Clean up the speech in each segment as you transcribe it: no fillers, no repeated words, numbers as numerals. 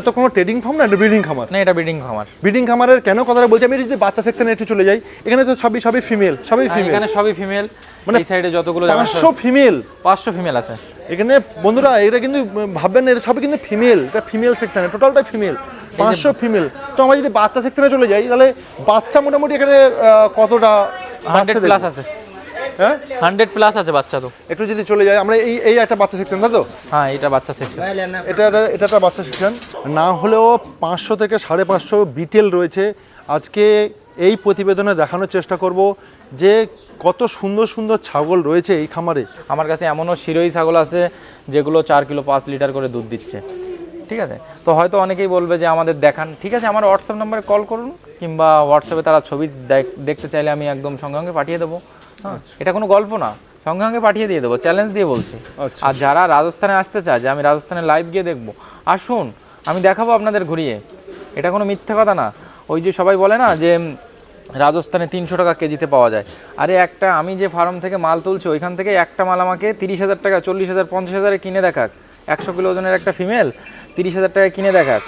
তো কোনো trading farm না, এটা ব্রিডিং খামার। না, এটা ব্রিডিং খামার। ব্রিডিং খামারের কেন কথাটা বলছি, আমি যদি বাচ্চা সেকশনে একটু চলে যাই, এখানে তো সবই ফিমেল, সবই ফিমেল। এখানে সবই ফিমেল, মানে এই সাইডে যতগুলো 500 ফিমেল, 500 ফিমেল আছে এখানে বন্ধুরা। এটা কিন্তু ভাববেন না, এটা সবই কিন্তু ফিমেল, এটা ফিমেল সেকশনে, টোটালটাই ফিমেল, 500 ফিমেল। তো আমরা যদি বাচ্চা সেকশনে চলে যাই, তাহলে বাচ্চা মোটামুটি এখানে কতটা 100 প্লাস আছে? হ্যাঁ 100 প্লাস আছে বাচ্চা। তো একটু যদি চলে যাই আমরা, এই একটা বাচ্চা সেকশন, তাই তো? হ্যাঁ, এটা বাচ্চা সেকশন, এটা একটা বাচ্চা সেকশন। না হলেও 500 থেকে 550 বিটেল রয়েছে। আজকে এই প্রতিবেদনে দেখানোর চেষ্টা করব যে কত সুন্দর সুন্দর ছাগল রয়েছে এই খামারে। আমার কাছে এমনও শিরোই ছাগল আছে যেগুলো 4 কিলো 5 লিটার করে দুধ দিচ্ছে। ঠিক আছে, তো হয়তো অনেকেই বলবে যে আমাদের দেখান, ঠিক আছে, আমার হোয়াটসঅ্যাপ নাম্বারে কল করুন, কিংবা হোয়াটসঅ্যাপে তারা ছবি দেখতে চাইলে আমি একদম সঙ্গে সঙ্গে পাঠিয়ে দেবো। হ্যাঁ, এটা কোনো গল্প না, সঙ্গে সঙ্গে পাঠিয়ে দিয়ে দেবো, চ্যালেঞ্জ দিয়ে বলছি। আর যারা রাজস্থানে আসতে চায় যে আমি রাজস্থানে লাইভ গিয়ে দেখবো, আসুন, আমি দেখাবো আপনাদের ঘুরিয়ে। এটা কোনো মিথ্যে কথা না। ওই যে সবাই বলে না যে রাজস্থানে 300 টাকা কেজিতে পাওয়া যায়, আরে একটা আমি যে ফার্ম থেকে মাল তুলছি ওইখান থেকে একটা মাল আমাকে 30,000 টাকা, 40,000, 50,000 কিনে দেখাক, 100 কিলো ওজনের একটা ফিমেল 30,000 টাকা কিনে দেখাক,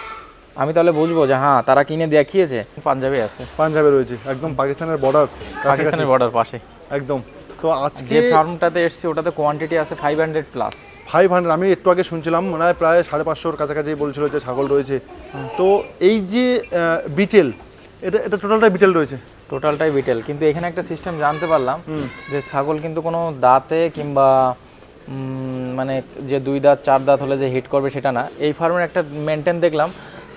আমি তাহলে বুঝবো যে হ্যাঁ তারা কিনে দেখিয়েছে। পাঞ্জাবে আছে, পাঞ্জাবে রয়েছে, একদম পাকিস্তানের বর্ডার, পাকিস্তানের বর্ডার পাশে একদম। তো আজকে যে ফার্মটাতে এসেছি ওটাতে কোয়ান্টিটি আছে 500 প্লাস। 500, আমি একটু আগে শুনছিলাম মনে হয় প্রায় 550-র কাছাকাছি বলছিল যে ছাগল রয়েছে। তো এই যে বিটেল, এটা টোটালটাই বিটেল রয়েছে, টোটালটাই বিটেল। কিন্তু এখানে একটা সিস্টেম জানতে পারলাম যে ছাগল কিন্তু কোনো দাঁতে কিংবা মানে যে 2 দাঁত 4 দাঁত হলে যে হিট করবে সেটা না। এই ফার্মের একটা মেনটেন দেখলাম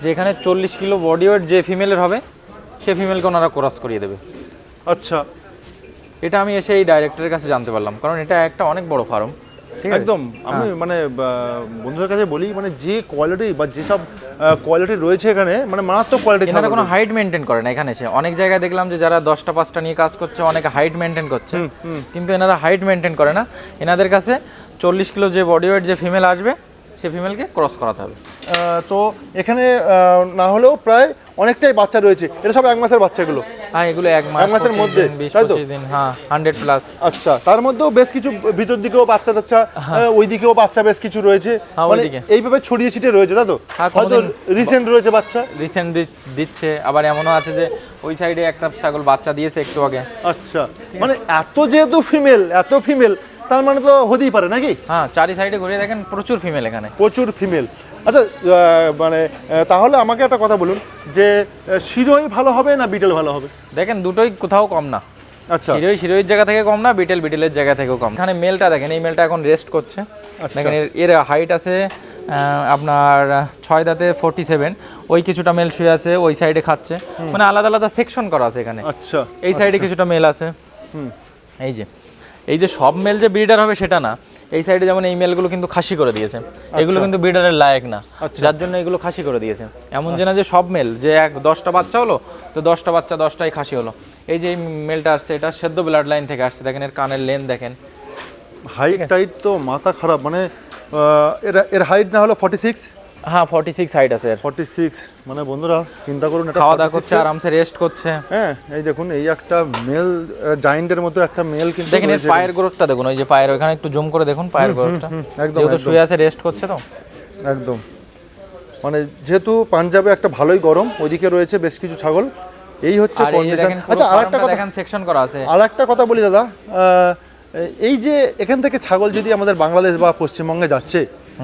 যে এখানে 40 কিলো বডি ওয়েট যে ফিমেলের হবে সে ফিমেলকে ওনারা ক্রস করিয়ে দেবে। আচ্ছা, এটা আমি এসে এই ডাইরেক্টরের কাছে জানতে পারলাম, কারণ এটা একটা অনেক বড় ফার্ম। একদম। আমি মানে বন্ধুদের কাছে বলি, মানে যে কোয়ালিটি বা যেসব কোয়ালিটি রয়েছে এখানে, মানে মারাত্মক কোয়ালিটি। এনারা কোনো হাইট মেনটেন করে না এখানে এসে। অনেক জায়গায় দেখলাম যে যারা 10টা 5টা নিয়ে কাজ করছে অনেকে হাইট মেনটেন করছে, কিন্তু এনারা হাইট মেনটেন করে না। এনাদের কাছে 40 কিলো যে বডি ওয়েট যে ফিমেল আসবে সে ফিমেলকে ক্রস করাতে হবে। তো এখানে না হলেও প্রায় অনেকটাই বাচ্চা রয়েছে। এটা সব 1 মাসের বাচ্চাগুলো? হ্যাঁ, এগুলো 1 মাসের মধ্যে, 20-25 দিন। হ্যাঁ, 100 প্লাস। আচ্ছা, তার মধ্যেও বেশ কিছু ভিতর দিকেও বাচ্চা টাচ্চা, ওই দিকেও বাচ্চা বেশ কিছু রয়েছে, মানে এইভাবে ছড়িয়ে ছিটিয়ে রয়েছে, তাই তো? হয়তো রিসেন্ট রয়েছে বাচ্চা, রিসেন্ট দিচ্ছে, আবার এমনও আছে যে ওই সাইডে একটা ছাগল বাচ্চা দিয়েছে একটু আগে। আচ্ছা, মানে এত ফিমেল, তার মানে তো হতেই পারে নাকি? হ্যাঁ, চারি সাইডে ঘুরে দেখেন প্রচুর ফিমেল, এখানে প্রচুর ফিমেল। আচ্ছা, মানে তাহলে আমাকে একটা কথা বলুন যে শিরোই ভালো হবে না বিটেল ভালো হবে? দেখেন দুটোই কোথাও কম না। আচ্ছা, শিরোইয়ের জায়গা থেকে কম না, বিটেলের জায়গা থেকেও কম। এখানে মেলটা দেখেন, এই মেলটা এখন রেস্ট করছে। দেখেন এর হাইট আছে আপনার 6 দাঁতে 47। ওই কিছুটা মেল শুয়ে আছে, ওই সাইডে খাচ্ছে, মানে আলাদা আলাদা সেকশন করা আছে এখানে। আচ্ছা, এই সাইডে কিছুটা মেল আছে। এই যে সব মেল যে ব্রিডার হবে সেটা না। এই সাইডে যেমন এই মেলগুলো কিন্তু খাসি করে দিয়েছে, এগুলো কিন্তু ব্রিডারের লায়ক না, যার জন্য এগুলো খাসি করে দিয়েছে। এমন যে না যে সব মেল যে 10টা বাচ্চা হলো তো 10টা বাচ্চা 10টাই খাসি হলো। এই যে মেলটা আসছে এটা সেদ্ধ ব্লাড লাইন থেকে আসছে, দেখেন এর কানের লেন দেখেন, হাইট টাইট তো মাথা খারাপ। মানে এর হাইট না হলো 46? হ্যাঁ, 46 হাইট আছে এর। 46, মানে বন্ধুরা চিন্তা করুন, এটা খাওয়া দাওয়া করছে, আরামসে রেস্ট করছে। হ্যাঁ, এই দেখুন, এই একটা মেল জায়ান্টের মতো একটা মেল, কিন্তু দেখেন এর পায়ের গ্রোথটা দেখুন, ওই যে পায়ের ওখানে একটু জুম করে দেখুন পায়ের গ্রোথটা, যেহেতু শুয়ে আছে রেস্ট করছে তো একদম। মানে যেহেতু পাঞ্জাবে একটা ভালোই গরম, ওইদিকে রয়েছে বেশ কিছু ছাগল, এই হচ্ছে কন্ডিশন। আচ্ছা, আরেকটা কথা দেখেন, সেকশন করা আছে। আরেকটা কথা বলি দাদা, এই যে এখান থেকে ছাগল যদি আমাদের বাংলাদেশ বা পশ্চিমবঙ্গে যাচ্ছে,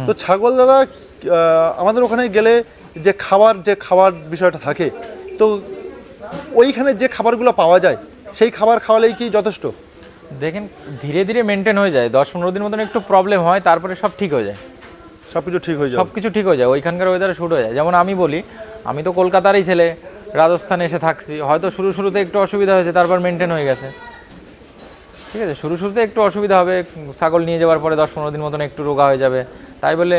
তো ছাগল দাদা আমাদের ওখানে গেলে যে খাবার বিষয়টা থাকে, তো ওইখানে যে খাবারগুলো পাওয়া যায় সেই খাবার খাওয়ালেই কি যথেষ্ট? দেখেন ধীরে ধীরে মেনটেন হয়ে যায়, 10-15 দিন মতন একটু প্রবলেম হয়, তারপরে সব ঠিক হয়ে যায়, সবকিছু ঠিক হয়ে যায়, ওইখানকার ওয়েদারে শুট হয়ে যায়। যেমন আমি বলি, আমি তো কলকাতারই ছেলে, রাজস্থানে এসে থাকছি, হয়তো শুরুতে একটু অসুবিধা হয়েছে, তারপর মেনটেন হয়ে গেছে। ঠিক আছে, শুরুতে একটু অসুবিধা হবে, ছাগল নিয়ে যাওয়ার পরে 10-15 দিন মতন একটু রোগা হয়ে যাবে, তাই বলে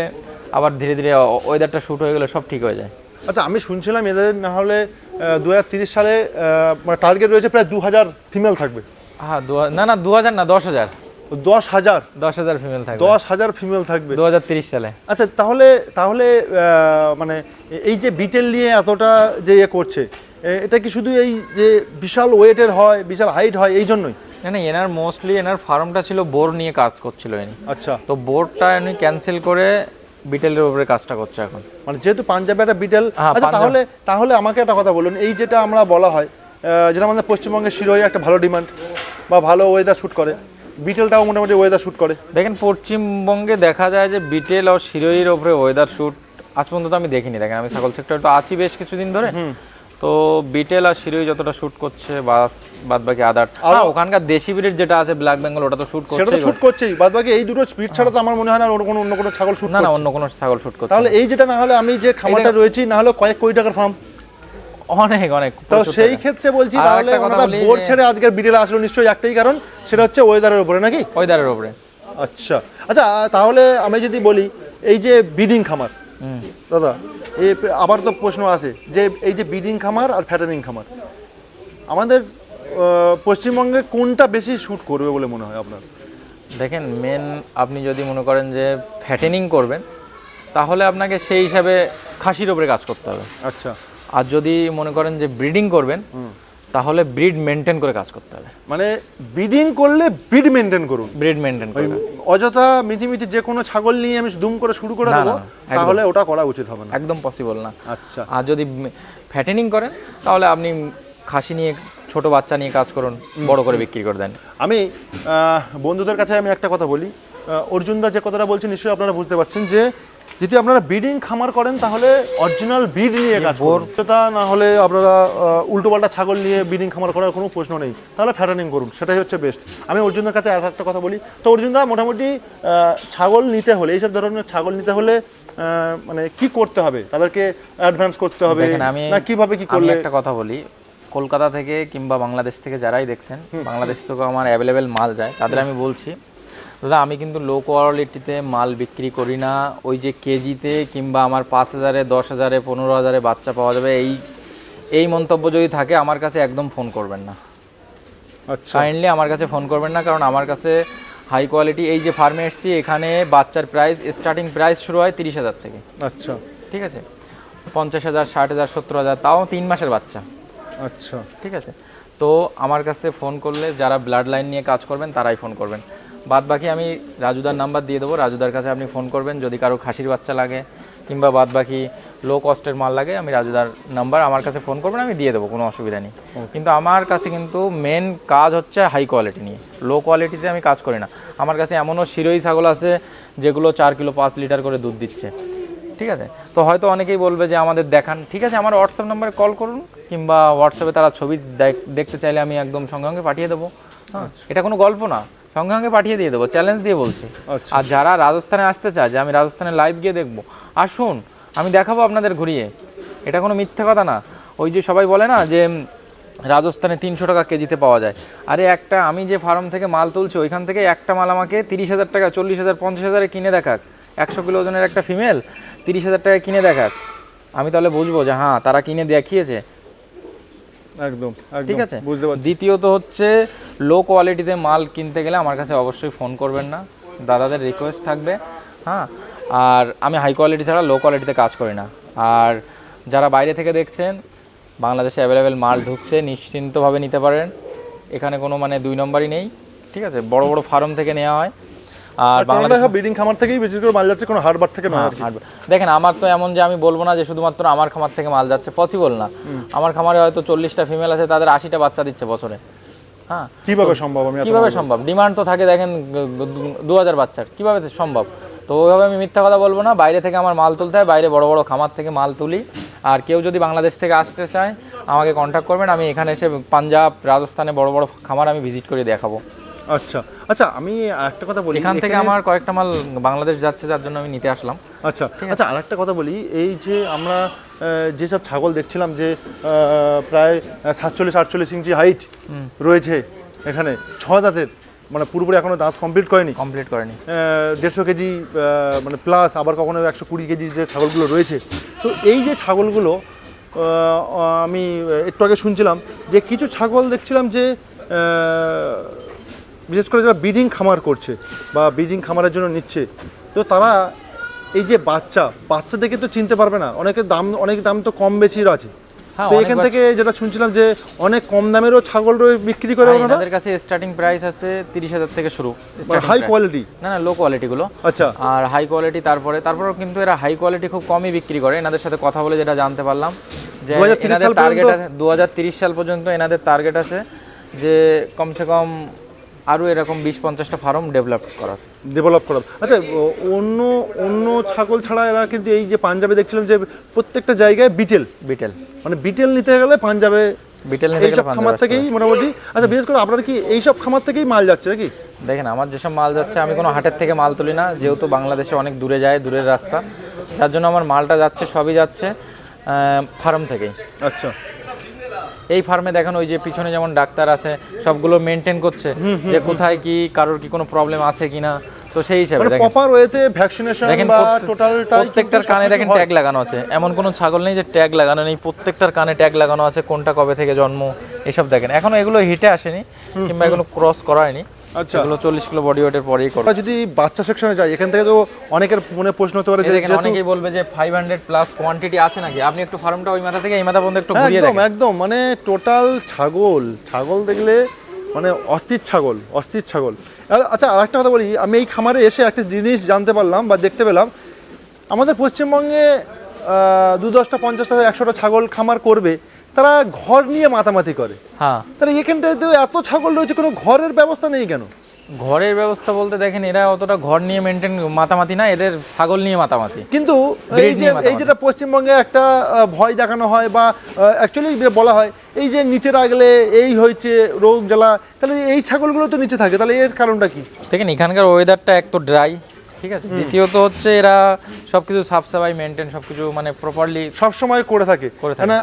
আবার ধীরে ধীরে ওয়েদারটা শুট হয়ে গেলে সব ঠিক হয়ে যায়। আচ্ছা, আমি শুনছিলাম এদের না হলে 2030 সালে টার্গেট রয়েছে প্রায় 2000 ফিমেল থাকবে। হ্যাঁ, না 2000 না 10,000 ফিমেল থাকবে, 10,000 ফিমেল থাকবে 2030 সালে। আচ্ছা, তাহলে মানে এই যে বিটেল নিয়ে এতটা যে করছে, এটা কি শুধু এই যে বিশাল ওয়েটের হয়, বিশাল হাইট হয় এই জন্যই? না, এনার মোস্টলি এনার ফার্মটা ছিল বোর নিয়ে কাজ করছিল। আচ্ছা, তো বোরটা উনি ক্যান্সেল করে বিটেলের উপরে কাজটা করছে এখন। মানে যেহেতু পাঞ্জাবে একটা বিটেল, হ্যাঁ, আচ্ছা পাঞ্জাব। তাহলে আমাকে একটা কথা বলুন, এই যেটা আমরা বলা হয় যেটা আমাদের পশ্চিমবঙ্গের শিরোই একটা ভালো ডিমান্ড বা ভালো ওয়েদার শ্যুট করে, বিটেলটাও মোটামুটি ওয়েদার শ্যুট করে। দেখেন পশ্চিমবঙ্গে দেখা যায় যে বিটেল আর শিরোইয়ের উপরে ওয়েদার শ্যুট আজ পর্যন্ত আমি দেখিনি। দেখেন আমি ছাগল সেক্টরে তো আছি বেশ কিছুদিন ধরে, তো বিটেল আর শিরোই যতটা শ্যুট করছে বাদ বাকি আদার ওখানকার দেশি ব্রিড যেটা আছে ব্ল্যাক বেঙ্গল ওটা তো শ্যুট করছে, সেটা তো শ্যুট করছেই, বাদ বাকি এই দুটো স্পিড ছাড়া তো আমার মনে হয় না অন্য কোনো ছাগল শ্যুট না করছে। অন্য কোনো ছাগল শ্যুট করছে। তাহলে এই যেটা না হলে আমি যে খামারটা রয়েছি না হলে কয়েক কোটি টাকার ফার্ম, অনেক অনেক তো সেই ক্ষেত্রে বলছি তাহলে আমরা বোর্ড ছেড়ে আজকের বিটেল আসলো নিশ্চয়ই একটাই কারণ, সেটা হচ্ছে ওয়েদারের উপরে, নাকি? ওয়েদারের উপরে। আচ্ছা আচ্ছা, তাহলে আমি যদি বলি এই যে ব্রিডিং খামার, দাদা এই আবার তো প্রশ্ন আছে যে এই যে ব্রিডিং খামার আর ফ্যাটেনিং খামার আমাদের পশ্চিমবঙ্গে কোনটা বেশি শ্যুট করবে বলে মনে হয় আপনার? দেখেন মেন আপনি যদি মনে করেন যে ফ্যাটেনিং করবেন তাহলে আপনাকে সেই হিসাবে খাসির উপরে কাজ করতে হবে। আচ্ছা, আর যদি মনে করেন যে ব্রিডিং করবেন তাহলে ব্রিড মেনটেন করে কাজ করতে হবে। মানে ব্রিডিং করলে ব্রিড মেনটেন করুন, ব্রিড মেনটেন করে। অযথা মিটিমিটি যে কোনো ছাগল নিয়ে আমি দুম করে শুরু করে দেবো তাহলে ওটা করা উচিত হবে না, একদম পসিবল না। আচ্ছা, আর যদি ফ্যাটেনিং করেন তাহলে আপনি খাসি নিয়ে ছোট বাচ্চা নিয়ে কাজ করুন, বড় করে বিক্রি করে দেন। আমি বন্ধুদের কাছে আমি একটা কথা বলি, অর্জুনদা যে কথাটা বলছেন নিশ্চয়ই আপনারা বুঝতে পারছেন যে যদি আপনারা ব্রিডিং খামার করেন তাহলে অরিজিনাল ব্রিড নিয়ে কাজ করুন, তা না হলে আপনারা উল্টোপাল্টা ছাগল নিয়ে ব্রিডিং খামার করার কোনো প্রশ্ন নেই, তাহলে ফ্যাটেনিং করুন, সেটাই হচ্ছে বেস্ট। আমি অর্জুনদার কাছে আর একটা কথা বলি, তো অর্জুনদা মোটামুটি ছাগল নিতে হলে, এইসব ধরনের ছাগল নিতে হলে মানে কি করতে হবে? তাদেরকে অ্যাডভান্স করতে হবে না কিভাবে কি করলে? আমি একটা কথা বলি, কলকাতা থেকে কিংবা বাংলাদেশ থেকে যারাই দেখছেন, বাংলাদেশ থেকে আমার অ্যাভেলেবেল মাল যায়, তাদের আমি বলছি দাদা আমি কিন্তু লো কোয়ালিটিতে মাল বিক্রি করি না। ওই যে কেজিতে কিংবা আমার 5,000-এ 10,000-এ 15,000-এ বাচ্চা পাওয়া যাবে এই মন্তব্য যদি থাকে আমার কাছে একদম ফোন করবেন না। আচ্ছা, কাইন্ডলি আমার কাছে ফোন করবেন না, কারণ আমার কাছে হাই কোয়ালিটি, এই যে ফার্মে এসছি এখানে বাচ্চার প্রাইস স্টার্টিং প্রাইস শুরু হয় 30,000 থেকে। আচ্ছা, ঠিক আছে, 50,000, 60,000, 70,000, তাও 3 মাসের বাচ্চা। আচ্ছা, ঠিক আছে, তো আমার কাছে ফোন করলে যারা ব্লাড লাইন নিয়ে কাজ করবেন তারাই ফোন করবেন। বাদ বাকি আমি রাজুদার নাম্বার দিয়ে দেবো, রাজুদার কাছে আপনি ফোন করবেন যদি কারো খাসির বাচ্চা লাগে কিংবা বাদ বাকি লো কস্টের মাল লাগে, আমি রাজুদার নাম্বার আমার কাছে ফোন করবেন, আমি দিয়ে দেবো, কোনো অসুবিধা নেই। কিন্তু আমার কাছে কিন্তু মেন কাজ হচ্ছে হাই কোয়ালিটি নিয়ে, লো কোয়ালিটিতে আমি কাজ করি না। আমার কাছে এমনও শিরোই ছাগল আছে যেগুলো 4 কিলো 5 লিটার করে দুধ দিচ্ছে। ঠিক আছে, তো হয়তো অনেকেই বলবে যে আমাদের দেখান, ঠিক আছে আমার হোয়াটসঅ্যাপ নাম্বারে কল করুন কিংবা হোয়াটসঅ্যাপে তারা ছবি দেখতে চাইলে আমি একদম সঙ্গে সঙ্গে পাঠিয়ে দেবো। হ্যাঁ, এটা কোনো গল্প না, সঙ্গে সঙ্গে পাঠিয়ে দিয়ে দেবো, চ্যালেঞ্জ দিয়ে বলছি। আর যারা রাজস্থানে আসতে চায় যে আমি রাজস্থানে লাইভ গিয়ে দেখবো, আসুন আমি দেখাবো আপনাদের ঘুরিয়ে, এটা কোনো মিথ্যে কথা না। ওই যে সবাই বলে না যে রাজস্থানে 300 টাকা কেজিতে পাওয়া যায়, আরে একটা আমি যে ফার্ম থেকে মাল তুলছি ওইখান থেকে একটা মাল আমাকে 30,000 টাকা, 40,000, 50,000-এ কিনে দেখাক, 100 কিলো ওজনের একটা ফিমেল 30,000 টাকায় কিনে দেখাক, আমি তাহলে বুঝবো যে হ্যাঁ তারা কিনে দেখিয়েছে। একদম, ঠিক আছে, বুঝতে পারছি। দ্বিতীয়ত হচ্ছে লো কোয়ালিটিতে মাল কিনতে গেলে আমার কাছে অবশ্যই ফোন করবেন না, দাদাদের রিকোয়েস্ট থাকবে। হ্যাঁ, আর আমি হাই কোয়ালিটি ছাড়া লো কোয়ালিটিতে কাজ করি না। আর যারা বাইরে থেকে দেখছেন, বাংলাদেশে অ্যাভেলেবেল মাল ঢুকছে, নিশ্চিন্তভাবে নিতে পারেন, এখানে কোনো মানে 2 নম্বরই নেই। ঠিক আছে, বড় বড় ফার্ম থেকে নেওয়া হয়। আর বাংলাদেশ ব্রিডিং খামার থেকেই বেশি করে মাল যাচ্ছে, কোনো হারবার থেকে নয়। দেখেন আমার তো এমন যে আমি বলবো না যে শুধুমাত্র আমার খামার থেকে মাল যাচ্ছে, পসিবল না। আমার খামারে হয়তো 40টা ফিমেল আছে, তাদের 80টা বাচ্চা দিচ্ছে বছরে। হ্যাঁ, কিভাবে সম্ভব? কিভাবে সম্ভব? ডিমান্ড তো থাকে দেখেন 2000 বাচ্চার, কিভাবে সম্ভব? তো ওইভাবে আমি মিথ্যা কথা বলবো না, বাইরে থেকে আমার মাল তুলতে হয়, বাইরে বড় বড় খামার থেকে মাল তুলি। আর কেউ যদি বাংলাদেশ থেকে আসতে চায় আমাকে কন্ট্যাক্ট করবেন, আমি এখানে এসে পাঞ্জাব, রাজস্থানে বড় বড় খামার আমি ভিজিট করে দেখাবো। আচ্ছা আচ্ছা, আমি একটা কথা বলি, এখান থেকে আমার কয়েকটা মাল বাংলাদেশ যাচ্ছে, যার জন্য আমি নিতে আসলাম। আচ্ছা আচ্ছা, আর একটা কথা বলি, এই যে আমরা যেসব ছাগল দেখছিলাম যে প্রায় 47-48 ইঞ্চি হাইট রয়েছে এখানে, 6 দাঁতের, মানে পুরোপুরি এখনো দাঁত কমপ্লিট করেনি, 150 কেজি মানে প্লাস, আবার কখনো 120 কেজি যে ছাগলগুলো রয়েছে, তো এই যে ছাগলগুলো আমি একটু আগে শুনছিলাম যে কিছু ছাগল দেখছিলাম যে বিশেষ করে যারা ব্রিডিং খামার করছে বা ব্রিডিং খামারের জন্য নিচ্ছে, তো তারা এই যে বাচ্চা দেখে তো চিনতে পারবে না, অনেক দাম তো কম বেশির আছে, হ্যাঁ, তো এখান থেকে যেটা শুনছিলাম যে অনেক কম দামেরও ছাগল বিক্রি করে ওনারা, আমাদের কাছে স্টার্টিং প্রাইস আছে 30,000 থেকে শুরু, হাই কোয়ালিটি না লো কোয়ালিটি গুলো। আচ্ছা, আর হাই কোয়ালিটি তারপরেও কিন্তু এরা হাই কোয়ালিটি খুব কমই বিক্রি করে। এনাদের সাথে কথা বলে যেটা জানতে পারলাম যে এনাদের টার্গেট আছে 2030 সাল পর্যন্ত, এনাদের টার্গেট আছে যে কমসে কম আরও এরকম 20-50টা ফার্ম ডেভেলপ করা। আচ্ছা, অন্য অন্য ছাগল ছাড়া এরা কিন্তু এই যে পাঞ্জাবে দেখছিলাম যে প্রত্যেকটা জায়গায় বিটেল, মানে বিটেল নিতে গেলে পাঞ্জাবে এইসব খামার থেকেই মোটামুটি। আচ্ছা, বিশেষ করে আপনার কি এইসব খামার থেকেই মাল যাচ্ছে নাকি? দেখেন আমার যেসব মাল যাচ্ছে, আমি কোনো হাটের থেকে মাল তুলি না, যেহেতু বাংলাদেশে অনেক দূরে যায়, দূরের রাস্তা, যার জন্য আমার মালটা যাচ্ছে সবই যাচ্ছে ফার্ম থেকেই। আচ্ছা, এই ফার্মে দেখেন ওই যে পিছনে যেমন ডাক্তার আছে, সবগুলো মেনটেন করছে যে কোথায় কি কারোর কি কোনো প্রবলেম আছে কিনা। তো সেই হিসাবে দেখেন প্রপার ওয়েতে ভ্যাকসিনেশন বা টোটালটা প্রত্যেকটার কানে দেখেন ট্যাগ লাগানো আছে, এমন কোনো ছাগল নেই যে ট্যাগ লাগানো নেই, প্রত্যেকটার কানে ট্যাগ লাগানো আছে, কোনটা কবে থেকে জন্ম এসব দেখেন। এখনো এগুলো হিটে আসেনি কিংবা এগুলো ক্রস করা হয়নি। আচ্ছা, এগুলো 40 কিলো বডি ওয়েটের পরেই করে। যদি বাচ্চা সেকশনে যাই, এখান থেকে তো অনেকের মনে প্রশ্ন হতে পারে যে অনেকেই বলবে যে 500 প্লাস কোয়ান্টিটি আছে নাকি। আপনি একটু ফার্মটা ওই মাথা থেকে এই মাথা পর্যন্ত একটু ঘুরিয়ে দেখেন। একদম মানে টোটাল ছাগল দেখলে মানে অস্থির ছাগল। আচ্ছা, আরেকটা কথা বলি, আমি এই খামারে এসে একটা জিনিস জানতে পারলাম বা দেখতে পেলাম, আমাদের পশ্চিমবঙ্গে 10টা 50টা 100টা ছাগল খামার করবে, তারা ঘর নিয়ে মাতামাতি করে। হ্যাঁ, তাহলে এখানটায় তো এত ছাগল রয়েছে, কোনো ঘরের ব্যবস্থা নেই কেন? ঘরের ব্যবস্থা বলতে দেখেন এরা অতটা ঘর নিয়ে মেনটেন মাতামাতি না, এদের ছাগল নিয়ে মাতামাতি। কিন্তু এই যেটা পশ্চিমবঙ্গে একটা ভয় দেখানো হয় বা অ্যাকচুয়ালি বলা হয় এই যে নিচে রাখলে এই হয়েছে রোগ জ্বালা, তাহলে এই ছাগলগুলো তো নিচে থাকে, তাহলে এর কারণটা কি? দেখেন এখানকার ওয়েদারটা এক তো ড্রাই, ঠিক আছে, দ্বিতীয়ত হচ্ছে এরা সবকিছু সাফ সাফাই মেনটেন সবকিছু মানে প্রপারলি সবসময় করে থাকে। মানে